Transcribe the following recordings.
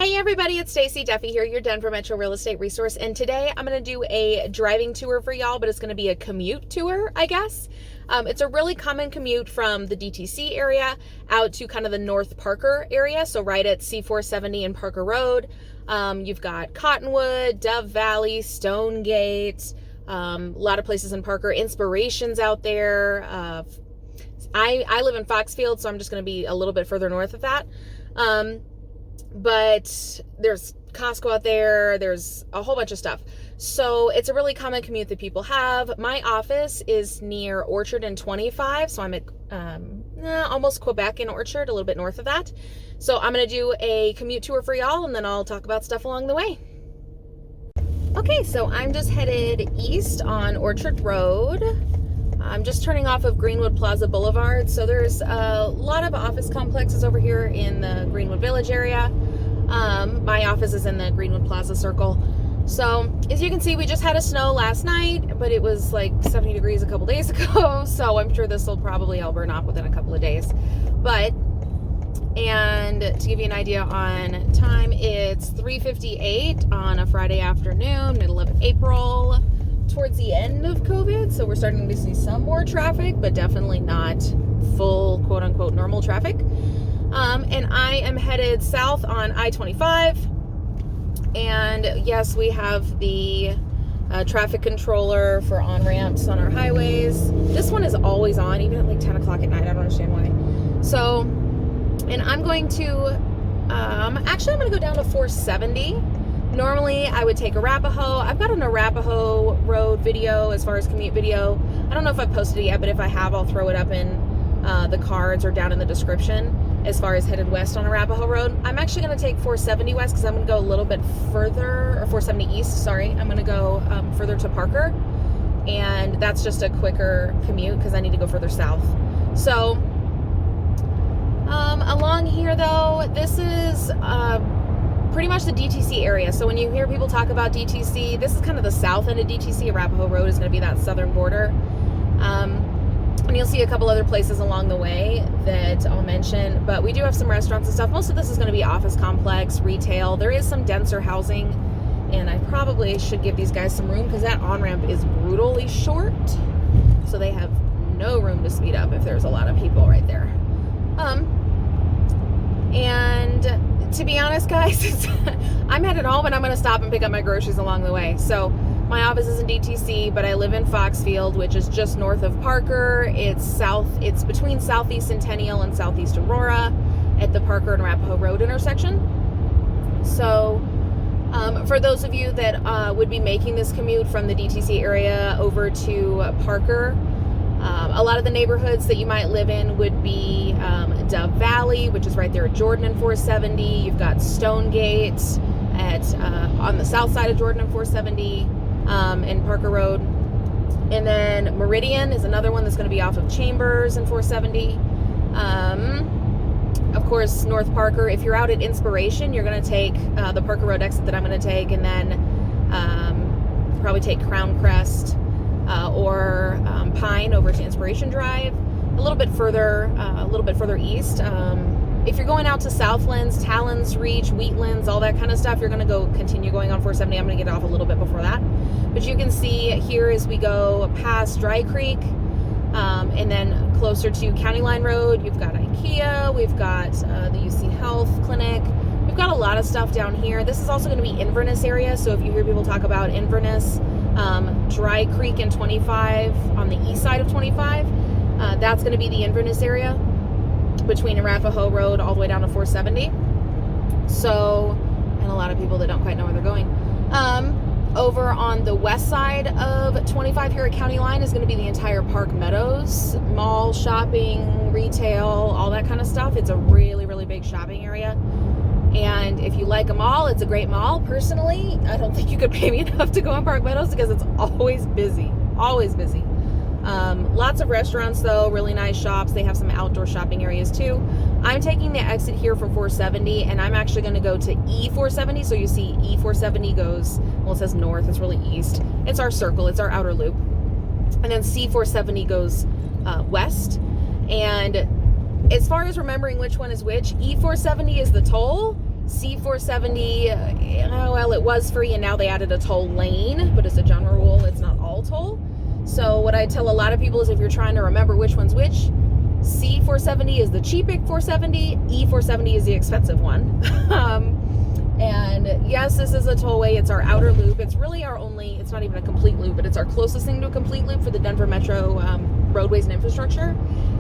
Hey everybody, it's Stacie Duffy here, your Denver Metro real estate resource, and today I'm going to do a driving tour for y'all, but it's going to be a commute tour, I guess. It's a really common commute from the DTC area out to kind of the North Parker area, so right at C470 and Parker Road. You've got Cottonwood, Dove Valley, Stonegate, a lot of places in Parker, Inspirations out there. I live in Foxfield, so I'm just going to be a little bit further north of that. But there's Costco out there, there's a whole bunch of stuff. So it's a really common commute that people have. My office is near Orchard and 25, so I'm at almost Quebec and Orchard, a little bit north of that. So I'm going to do a commute tour for y'all, and then I'll talk about stuff along the way. Okay, so I'm just headed east on Orchard Road. I'm just turning off of Greenwood Plaza Boulevard. So there's a lot of office complexes over here in the Greenwood Village area. My office is in the Greenwood Plaza circle. So as you can see, we just had a snow last night, but it was like 70 degrees a couple days ago. So I'm sure this will probably all burn off within a couple of days. And to give you an idea on time, it's 3:58 on a Friday afternoon, middle of April, towards the end of COVID, so we're starting to see some more traffic, but definitely not full quote-unquote normal traffic. And I am headed south on I-25, and yes, we have the traffic controller for on-ramps on our highways. This one is always on, even at like 10 o'clock at night. I don't understand why. So, and I'm going to actually I'm going to go down to 470. Normally, I would take Arapahoe. I've got an Arapahoe Road video as far as commute video. I don't know if I've posted it yet, but if I have, I'll throw it up in the cards or down in the description as far as headed west on Arapahoe Road. I'm actually going to take 470 west because I'm going to go a little bit further, or 470 east, sorry. I'm going to go further to Parker, and that's just a quicker commute because I need to go further south. So, along here, though, this is pretty much the DTC area. So when you hear people talk about DTC, this is kind of the south end of DTC. Arapahoe Road is going to be that southern border. And you'll see a couple other places along the way that I'll mention, but we do have some restaurants and stuff. Most of this is going to be office complex, retail. There is some denser housing, and I probably should give these guys some room because that on-ramp is brutally short. So they have no room to speed up if there's a lot of people right there. And to be honest, guys, I'm headed home and I'm going to stop and pick up my groceries along the way. So my office is in DTC, but I live in Foxfield, which is just north of Parker. It's between Southeast Centennial and Southeast Aurora at the Parker and Arapahoe Road intersection. So for those of you that would be making this commute from the DTC area over to Parker, a lot of the neighborhoods that you might live in would be Dove Valley, which is right there at Jordan and 470. You've got Stonegate on the south side of Jordan and 470 and Parker Road. And then Meridian is another one that's going to be off of Chambers and 470. Of course, North Parker. If you're out at Inspiration, you're going to take the Parker Road exit that I'm going to take, and then probably take Crown Crest or Pine over to Inspiration Drive, a little bit further east. If you're going out to Southlands, Tallyn's Reach, Wheatlands, all that kind of stuff, you're going to continue going on 470. I'm going to get off a little bit before that, but you can see here as we go past Dry Creek, and then closer to County Line Road, you've got IKEA, we've got the UC Health Clinic. We've got a lot of stuff down here. This is also going to be Inverness area, so if you hear people talk about Inverness, Dry Creek and 25 on the east side of 25, that's going to be the Inverness area between Arapahoe Road all the way down to 470. So, and a lot of people that don't quite know where they're going. Over on the west side of 25 here at County Line is going to be the entire Park Meadows, mall, shopping, retail, all that kind of stuff. It's a really, really big shopping area. And if you like a mall, it's a great mall. Personally, I don't think you could pay me enough to go in Park Meadows because it's always busy, always busy. Lots of restaurants though, really nice shops. They have some outdoor shopping areas too. I'm taking the exit here for 470, and I'm actually going to go to E470. So you see E470 goes, well, it says north, it's really east. It's our circle, it's our outer loop. And then C470 goes west. And as far as remembering which one is which, E470 is the toll, C470, well, it was free and now they added a toll lane, but as a general rule, it's not all toll. So what I tell a lot of people is if you're trying to remember which one's which, C470 is the cheap 470, E470 is the expensive one. And yes, this is a tollway. It's our outer loop. It's really our only, it's not even a complete loop, but it's our closest thing to a complete loop for the Denver Metro roadways and infrastructure.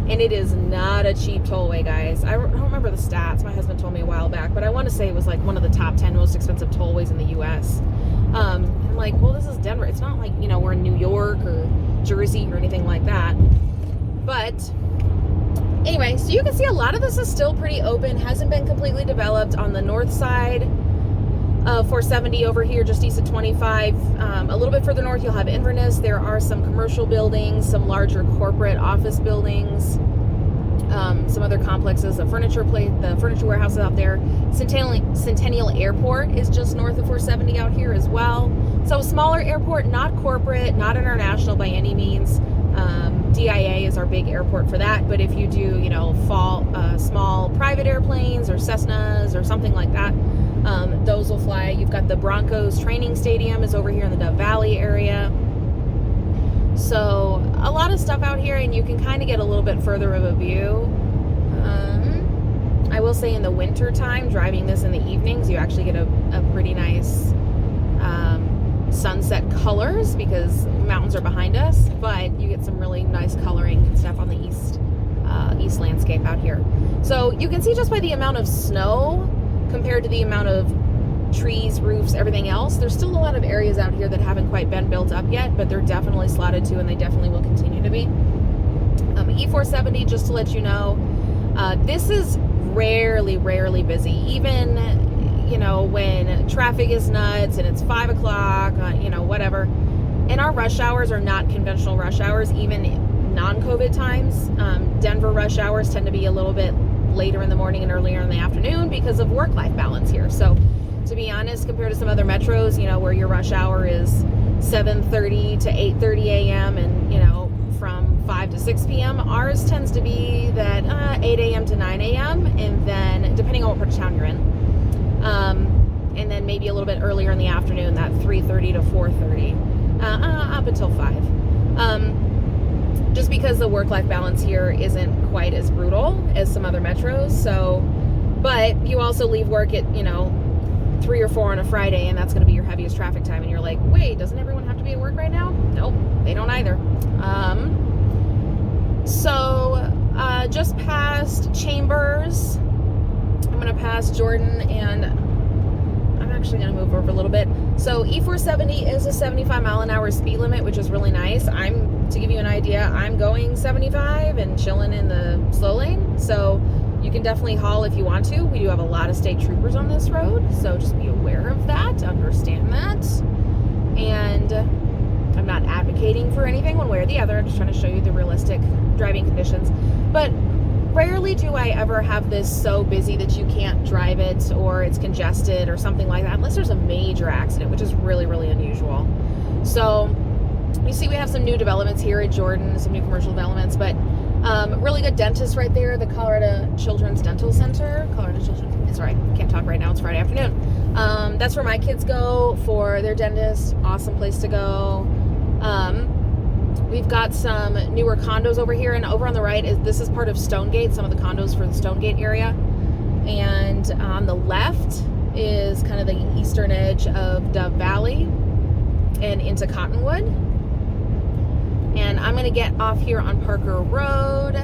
And it is not a cheap tollway, guys. I don't remember the stats. My husband told me a while back, but I want to say it was like one of the top 10 most expensive tollways in the U.S. I'm like, well, this is Denver. It's not like, you know, we're in New York or Jersey or anything like that. But anyway, so you can see a lot of this is still pretty open, hasn't been completely developed. On the north side of 470 over here, just east of 25, a little bit further north, you'll have Inverness. There are some commercial buildings, some larger corporate office buildings, some other complexes, the furniture warehouse out there. Centennial Airport is just north of 470 out here as well. So a smaller airport, not corporate, not international by any means. DIA is our big airport for that, but if you do, you know, small private airplanes or Cessnas or something like that, those will fly. You've got the Broncos training stadium is over here in the Dove Valley area. So a lot of stuff out here, and you can kind of get a little bit further of a view. I will say in the winter time, driving this in the evenings, you actually get a pretty nice sunset colors because mountains are behind us, but you get some really nice coloring and stuff on the east landscape out here. So you can see just by the amount of snow compared to the amount of trees, roofs, everything else, there's still a lot of areas out here that haven't quite been built up yet, but they're definitely slotted to, and they definitely will continue to be. E470, just to let you know, this is rarely busy. Even, you know, when traffic is nuts and it's 5 o'clock, you know, whatever. And our rush hours are not conventional rush hours, even non-COVID times. Denver rush hours tend to be a little bit later in the morning and earlier in the afternoon because of work-life balance here. So to be honest, compared to some other metros, you know, where your rush hour is 7:30 to 8:30 a.m. and, you know, from 5 to 6 p.m., ours tends to be that 8 a.m. to 9 a.m. and then depending on what part of town you're in. And then maybe a little bit earlier in the afternoon, that 3:30 to 4:30, up until 5. Just because the work-life balance here isn't quite as brutal as some other metros. So, but you also leave work at, you know, 3 or 4 on a Friday, and that's going to be your heaviest traffic time. And you're like, wait, doesn't everyone have to be at work right now? Nope, they don't either. Just past Chambers, I'm going to pass Jordan, and I'm actually going to move over a little bit. So E470 is a 75 mile an hour speed limit, which is really nice. To give you an idea, I'm going 75 and chilling in the slow lane. So you can definitely haul if you want to. We do have a lot of state troopers on this road, so just be aware of that, understand that. And I'm not advocating for anything one way or the other. I'm just trying to show you the realistic driving conditions. But rarely do I ever have this so busy that you can't drive it or it's congested or something like that, unless there's a major accident, which is really unusual. So you see we have some new developments here at Jordan, some new commercial developments, but really good dentist right there, the Colorado Children's Dental Center. Sorry, can't talk right now, it's Friday afternoon. That's where my kids go for their dentist. Awesome place to go. We've got some newer condos over here, and over on the right this is part of Stonegate, some of the condos for the Stonegate area. And on the left is kind of the eastern edge of Dove Valley and into Cottonwood. And I'm going to get off here on Parker Road.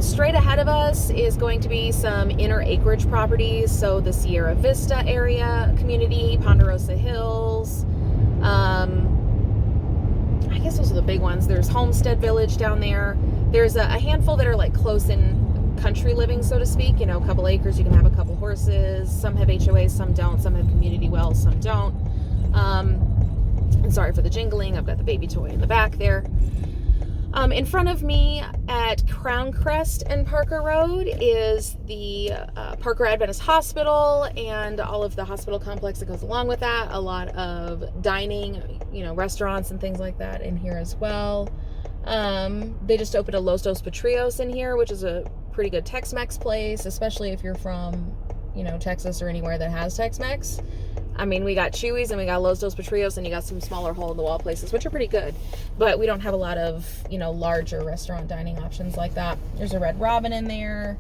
Straight ahead of us is going to be some inner acreage properties. So the Sierra Vista area community, Ponderosa Hills. I guess those are the big ones. There's Homestead Village down there. There's a handful that are like close in country living, so to speak. You know, a couple acres, you can have a couple horses. Some have HOAs, some don't. Some have community wells, some don't. And sorry for the jingling. I've got the baby toy in the back there. In front of me at Crown Crest and Parker Road is the Parker Adventist Hospital and all of the hospital complex that goes along with that. A lot of dining, you know, restaurants and things like that in here as well. They just opened a Los Dos Patrios in here, which is a pretty good Tex-Mex place, especially if you're from Texas or anywhere that has Tex-Mex. I mean, we got Chuy's and we got Los Dos Patrios, and you got some smaller hole-in-the-wall places, which are pretty good. But we don't have a lot of, larger restaurant dining options like that. There's a Red Robin in there.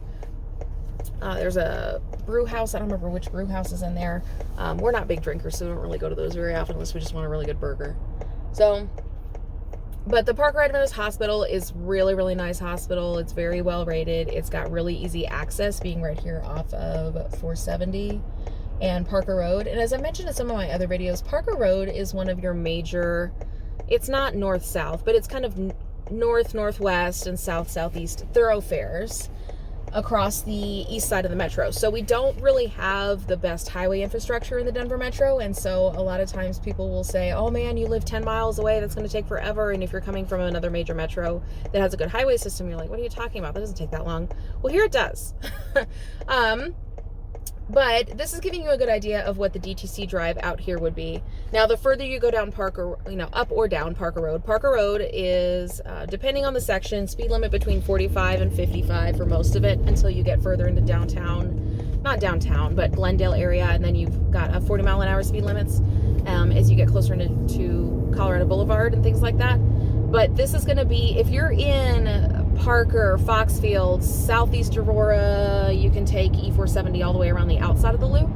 There's a brew house. I don't remember which brew house is in there. We're not big drinkers, so we don't really go to those very often unless we just want a really good burger. But the Parker Adventist Hospital is really, really nice hospital. It's very well rated. It's got really easy access, being right here off of 470 and Parker Road. And as I mentioned in some of my other videos, Parker Road is one of your major, it's not north-south, but it's kind of north-northwest and south-southeast thoroughfares across the east side of the metro. So we don't really have the best highway infrastructure in the Denver metro, and so a lot of times people will say, oh man, you live 10 miles away, that's going to take forever. And if you're coming from another major metro that has a good highway system, you're like, what are you talking about? That doesn't take that long. Well, here it does. But this is giving you a good idea of what the DTC drive out here would be. Now, the further you go down Parker, up or down Parker Road is, depending on the section, speed limit between 45 and 55 for most of it until you get further into downtown, not downtown, but Glendale area. And then you've got 40 mile an hour speed limits as you get closer into Colorado Boulevard and things like that. But this is going to be, if you're in Parker, Foxfield, Southeast Aurora, you can take E470 all the way around the outside of the loop.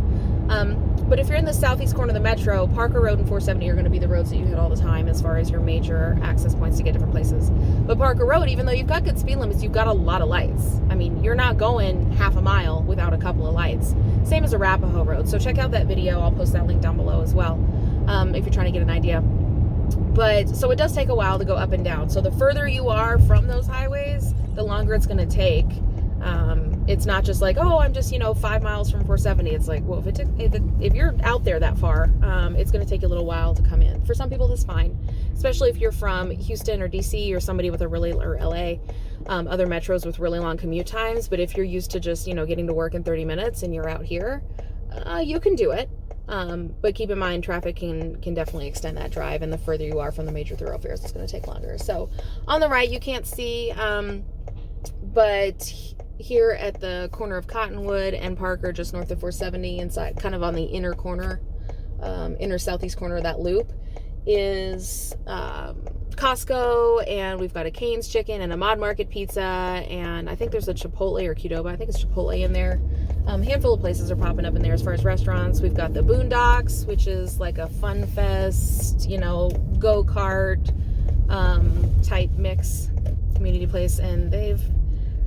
But if you're in the southeast corner of the metro, Parker Road and 470 are going to be the roads that you hit all the time as far as your major access points to get different places. But Parker Road, even though you've got good speed limits, you've got a lot of lights. I mean, you're not going half a mile without a couple of lights. Same as Arapahoe Road. So check out that video. I'll post that link down below as well, if you're trying to get an idea. But so it does take a while to go up and down. So the further you are from those highways, the longer it's going to take. It's not just like, oh, I'm just 5 miles from 470. It's like, well, if you're out there that far, it's going to take a little while to come in. For some people, that's fine, especially if you're from Houston or DC or somebody with or LA, other metros with really long commute times. But if you're used to just getting to work in 30 minutes and you're out here, you can do it. But keep in mind, traffic can definitely extend that drive, and the further you are from the major thoroughfares, it's going to take longer. So on the right, you can't see, but here at the corner of Cottonwood and Parker, just north of 470, inside, kind of on the inner corner, inner southeast corner of that loop, is Costco, and we've got a Cane's Chicken and a Mod Market Pizza, and I think there's a Chipotle or Qdoba. I think it's Chipotle in there. Handful of places are popping up in there as far as restaurants. We've got the Boondocks, which is like a fun fest, go-kart type mix community place, and they've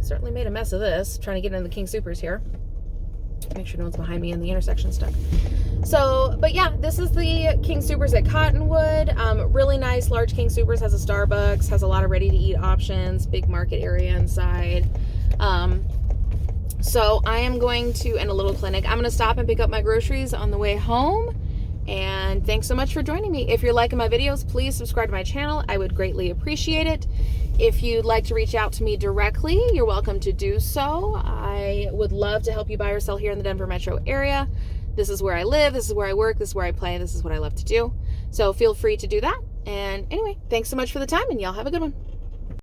certainly made a mess of this, trying to get into the King Supers here. Make sure no one's behind me in the intersection stuck. So, but yeah, this is the King Supers at Cottonwood. Really nice, large King Supers, has a Starbucks, has a lot of ready-to-eat options, big market area inside. So I am going to end a little clinic. I'm going to stop and pick up my groceries on the way home. And thanks so much for joining me. If you're liking my videos, please subscribe to my channel. I would greatly appreciate it. If you'd like to reach out to me directly, you're welcome to do so. I would love to help you buy or sell here in the Denver metro area. This is where I live. This is where I work. This is where I play. This is what I love to do. So feel free to do that. And anyway, thanks so much for the time, and y'all have a good one.